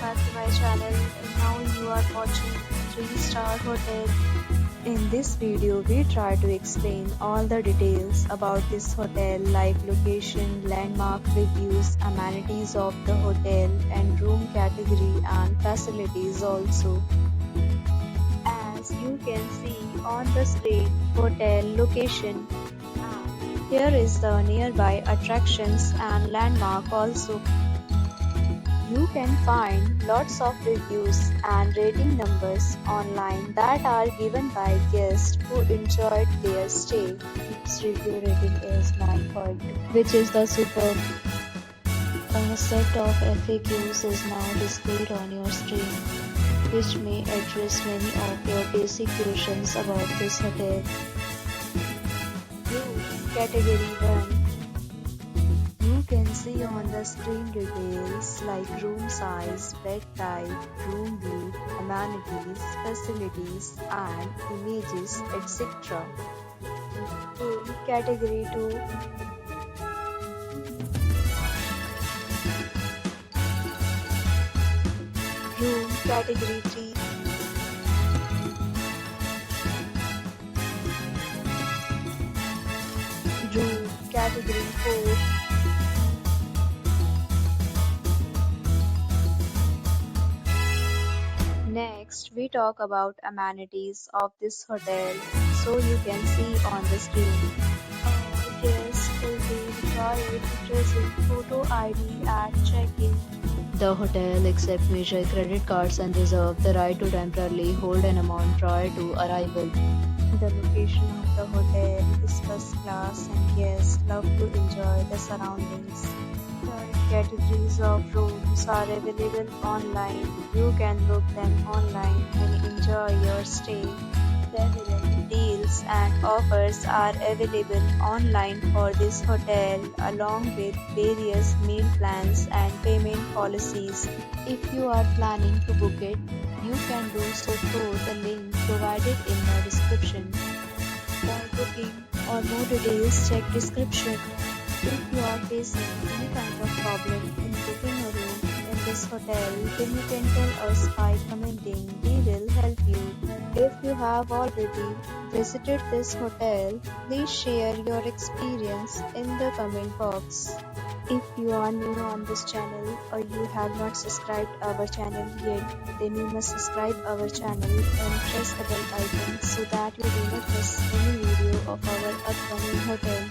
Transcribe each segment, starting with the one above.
back to my channel, and now you are watching 3-star hotel. In this video we try to explain all the details about this hotel like location, landmark reviews, amenities of the hotel and room category and facilities also. As you can see on the screen, hotel location. And here is the nearby attractions and landmark also. You can find lots of reviews and rating numbers online that are given by guests who enjoyed their stay. Its review rating is 9.2, which is the superb. A set of FAQs is now displayed on your screen, which may address many of your basic questions about this hotel. Room Category 1. You can see on the screen details like room size, bed type, room view, amenities, facilities and images, etc. Room Category 2. Room Category 3. Room Category 4. Next, we talk about amenities of this hotel, so you can see on the screen. Guests will be required to present photo ID at check-in. The hotel accepts major credit cards and reserves the right to temporarily hold an amount prior to arrival. The location of the hotel is first class and guests love to enjoy the surroundings. Categories of rooms are available online. You can book them online and enjoy your stay. Several deals and offers are available online for this hotel, along with various meal plans and payment policies. If you are planning to book it, you can do so through the link provided in the description. For booking or more details, check description. If you are facing any kind of problem in booking a room in this hotel, then you can tell us by commenting. We will help you. If you have already visited this hotel, please share your experience in the comment box. If you are new on this channel or you have not subscribed our channel yet, then you must subscribe our channel and press the bell icon so that you do not miss any video of our upcoming hotel.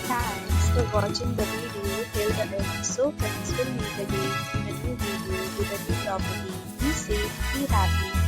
Thanks for watching the video till the end. So friends, will meet again in a new video with a new property. Be safe, be happy.